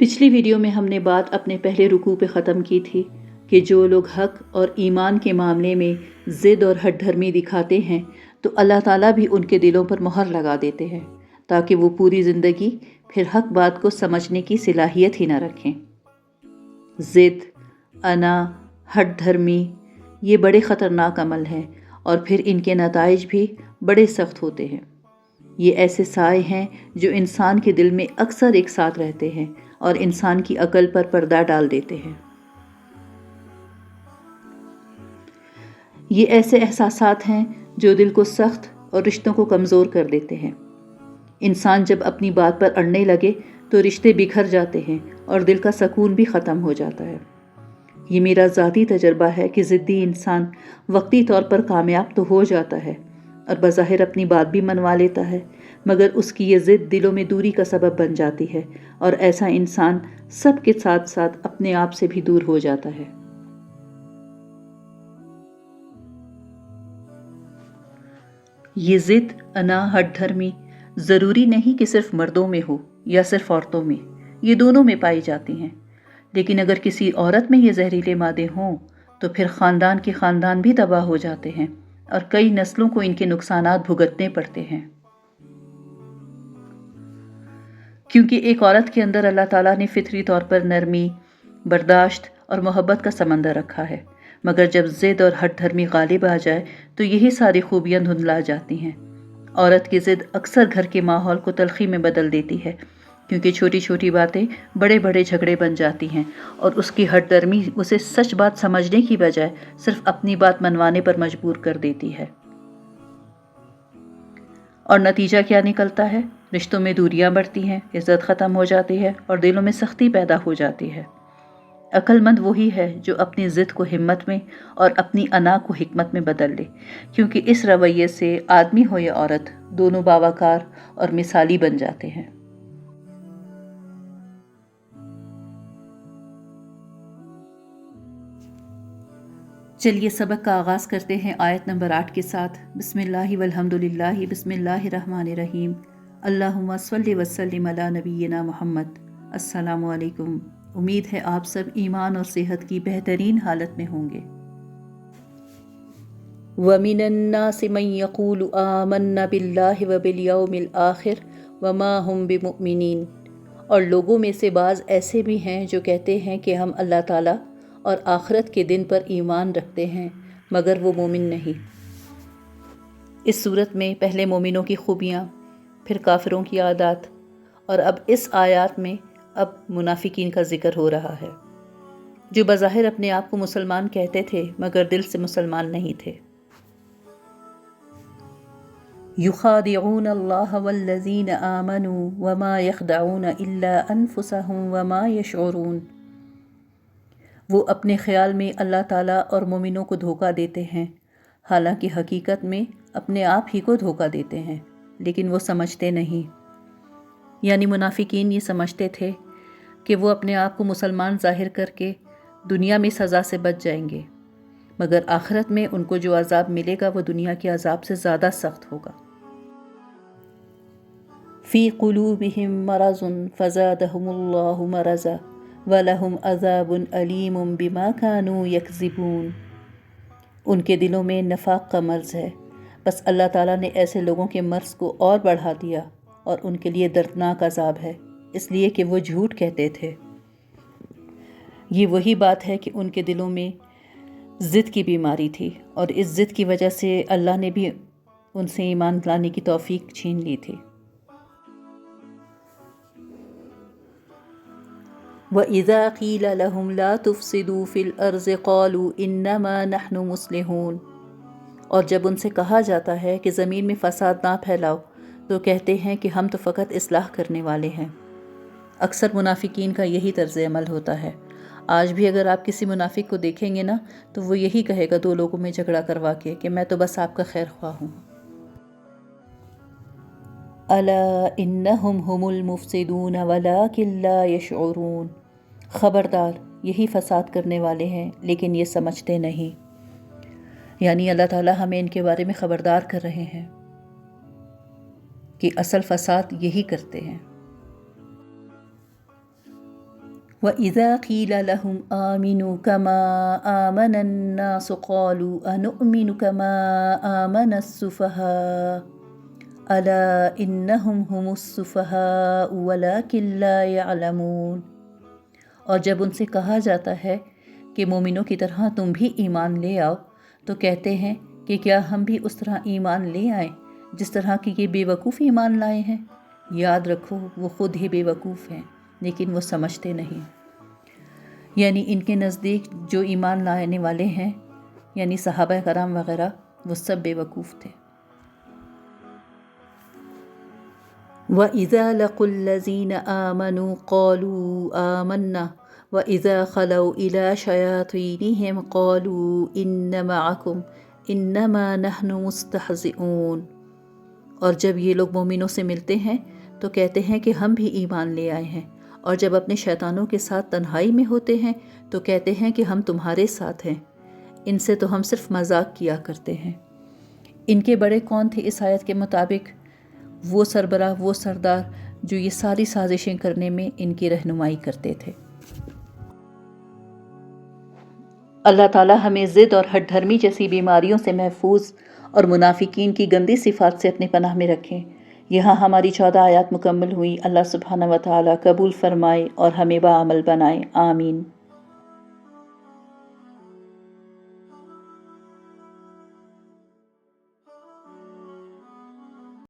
پچھلی ویڈیو میں ہم نے بات اپنے پہلے رکوع پہ ختم کی تھی کہ جو لوگ حق اور ایمان کے معاملے میں ضد اور ہٹ دھرمی دکھاتے ہیں تو اللہ تعالیٰ بھی ان کے دلوں پر مہر لگا دیتے ہیں تاکہ وہ پوری زندگی پھر حق بات کو سمجھنے کی صلاحیت ہی نہ رکھیں۔ ضد، انا، ہٹ دھرمی یہ بڑے خطرناک عمل ہیں اور پھر ان کے نتائج بھی بڑے سخت ہوتے ہیں۔ یہ ایسے سائے ہیں جو انسان کے دل میں اکثر ایک ساتھ رہتے ہیں اور انسان کی عقل پر پردہ ڈال دیتے ہیں۔ یہ ایسے احساسات ہیں جو دل کو سخت اور رشتوں کو کمزور کر دیتے ہیں۔ انسان جب اپنی بات پر اڑنے لگے تو رشتے بکھر جاتے ہیں اور دل کا سکون بھی ختم ہو جاتا ہے۔ یہ میرا ذاتی تجربہ ہے کہ ضدی انسان وقتی طور پر کامیاب تو ہو جاتا ہے اور بظاہر اپنی بات بھی منوا لیتا ہے، مگر اس کی یہ ضد دلوں میں دوری کا سبب بن جاتی ہے اور ایسا انسان سب کے ساتھ ساتھ اپنے آپ سے بھی دور ہو جاتا ہے۔ یہ ضد، انا، ہٹ دھرمی ضروری نہیں کہ صرف مردوں میں ہو یا صرف عورتوں میں، یہ دونوں میں پائی جاتی ہیں۔ لیکن اگر کسی عورت میں یہ زہریلے مادے ہوں تو پھر خاندان کے خاندان بھی تباہ ہو جاتے ہیں اور کئی نسلوں کو ان کے نقصانات بھگتنے پڑتے ہیں۔ کیونکہ ایک عورت کے اندر اللہ تعالیٰ نے فطری طور پر نرمی، برداشت اور محبت کا سمندر رکھا ہے، مگر جب ضد اور ہٹ دھرمی غالب آ جائے تو یہی ساری خوبیاں دھندلا جاتی ہیں۔ عورت کی ضد اکثر گھر کے ماحول کو تلخی میں بدل دیتی ہے، کیونکہ چھوٹی چھوٹی باتیں بڑے بڑے جھگڑے بن جاتی ہیں اور اس کی ہٹ دھرمی اسے سچ بات سمجھنے کی بجائے صرف اپنی بات منوانے پر مجبور کر دیتی ہے۔ اور نتیجہ کیا نکلتا ہے؟ رشتوں میں دوریاں بڑھتی ہیں، عزت ختم ہو جاتی ہے اور دلوں میں سختی پیدا ہو جاتی ہے۔ عقل مند وہی ہے جو اپنی ضد کو ہمت میں اور اپنی انا کو حکمت میں بدل لے، کیونکہ اس رویے سے آدمی ہو یا عورت دونوں باوقار اور مثالی بن جاتے ہیں۔ چلیے سبق کا آغاز کرتے ہیں آیت نمبر 8 کے ساتھ۔ بسم اللہ والحمد للہ، بسم اللہ الرحمن الرحیم، اللہم صلی وسلم علی نبینا محمد۔ السلام علیکم، امید ہے آپ سب ایمان اور صحت کی بہترین حالت میں ہوں گے۔ وَمِنَ النَّاسِ مَن يَقُولُ آمَنَّا بِاللَّهِ وَبِالْيَوْمِ الْآخِرِ وَمَا هُمْ بِمُؤْمِنِينَ، اور لوگوں میں سے بعض ایسے بھی ہیں جو کہتے ہیں کہ ہم اللہ تعالیٰ اور آخرت کے دن پر ایمان رکھتے ہیں، مگر وہ مومن نہیں۔ اس صورت میں پہلے مومنوں کی خوبیاں، پھر کافروں کی عادات، اور اب اس آیات میں اب منافقین کا ذکر ہو رہا ہے، جو بظاہر اپنے آپ کو مسلمان کہتے تھے مگر دل سے مسلمان نہیں تھے۔ یخادعون اللہ والذین آمنوا وما یخدعون الا انفسهم وما یشعرون، وہ اپنے خیال میں اللہ تعالیٰ اور مومنوں کو دھوکہ دیتے ہیں، حالانکہ حقیقت میں اپنے آپ ہی کو دھوکہ دیتے ہیں، لیکن وہ سمجھتے نہیں۔ یعنی منافقین یہ سمجھتے تھے کہ وہ اپنے آپ کو مسلمان ظاہر کر کے دنیا میں سزا سے بچ جائیں گے، مگر آخرت میں ان کو جو عذاب ملے گا وہ دنیا کے عذاب سے زیادہ سخت ہوگا۔ فی قلوبہم مرض فزادہم اللہ مرضا وَلَهُمْ عَذَابٌ عَلِيمٌ بِمَا كَانُوا يَكْذِبُونَ، ان کے دلوں میں نفاق کا مرض ہے، بس اللہ تعالیٰ نے ایسے لوگوں کے مرض کو اور بڑھا دیا اور ان کے لیے دردناک عذاب ہے، اس لیے کہ وہ جھوٹ کہتے تھے۔ یہ وہی بات ہے کہ ان کے دلوں میں ضد کی بیماری تھی اور اس ضد کی وجہ سے اللہ نے بھی ان سے ایمان لانے کی توفیق چھین لی تھی۔ وَإِذَا قِيلَ لَهُمْ لَا تُفْسِدُوا فِي الْأَرْضِ قَالُوا إِنَّمَا نَحْنُ مُصْلِحُونَ، اور جب ان سے کہا جاتا ہے کہ زمین میں فساد نہ پھیلاؤ تو کہتے ہیں کہ ہم تو فقط اصلاح کرنے والے ہیں۔ اکثر منافقین کا یہی طرز عمل ہوتا ہے۔ آج بھی اگر آپ کسی منافق کو دیکھیں گے نا تو وہ یہی کہے گا دو لوگوں میں جھگڑا کروا کے کہ میں تو بس آپ کا خیر خواہ ہوں۔ الا انہم هم المفسدون ولکن لا یشعرون، خبردار یہی فساد کرنے والے ہیں لیکن یہ سمجھتے نہیں۔ یعنی اللہ تعالیٰ ہمیں ان کے بارے میں خبردار کر رہے ہیں کہ اصل فساد یہی کرتے ہیں۔ وَإِذَا قِيلَ لَهُمْ آمِنُوا كَمَا آمَنَ النَّاسُ قَالُوا أَنُؤْمِنُ كَمَا آمَنَ السُّفَهَاءُ أَلَا إِنَّهُمْ هُمُ السُّفَهَاءُ وَلَكِنْ لَا يَعْلَمُونَ۔ اور جب ان سے کہا جاتا ہے کہ مومنوں کی طرح تم بھی ایمان لے آؤ تو کہتے ہیں کہ کیا ہم بھی اس طرح ایمان لے آئیں جس طرح کہ یہ بے وقوف ایمان لائے ہیں۔ یاد رکھو وہ خود ہی بے وقوف ہیں لیکن وہ سمجھتے نہیں، یعنی ان کے نزدیک جو ایمان لانے والے ہیں یعنی صحابہ کرام وغیرہ وہ سب بے وقوف تھے۔ وَإِذَا لَقُوا الَّذِينَ آمَنُوا قَالُوا آمَنَّا وَإِذَا خَلَوْا إِلَى شَيَاطِينِهِمْ قَالُوا إِنَّ مَعَكُمْ إِنَّمَا نَحْنُ مُسْتَهْزِئُونَ۔ اور جب یہ لوگ مومنوں سے ملتے ہیں تو کہتے ہیں کہ ہم بھی ایمان لے آئے ہیں، اور جب اپنے شیطانوں کے ساتھ تنہائی میں ہوتے ہیں تو کہتے ہیں کہ ہم تمہارے ساتھ ہیں، ان سے تو ہم صرف مذاق کیا کرتے ہیں۔ ان کے بڑے کون تھے اس آیت کے مطابق؟ وہ سربراہ، وہ سردار جو یہ ساری سازشیں کرنے میں ان کی رہنمائی کرتے تھے۔ اللہ تعالیٰ ہمیں ضد اور ہٹ دھرمی جیسی بیماریوں سے محفوظ اور منافقین کی گندی صفات سے اپنے پناہ میں رکھیں۔ یہاں ہماری 14 آیات مکمل ہوئی۔ اللہ سبحانہ و تعالیٰ قبول فرمائے اور ہمیں باعمل بنائے، آمین۔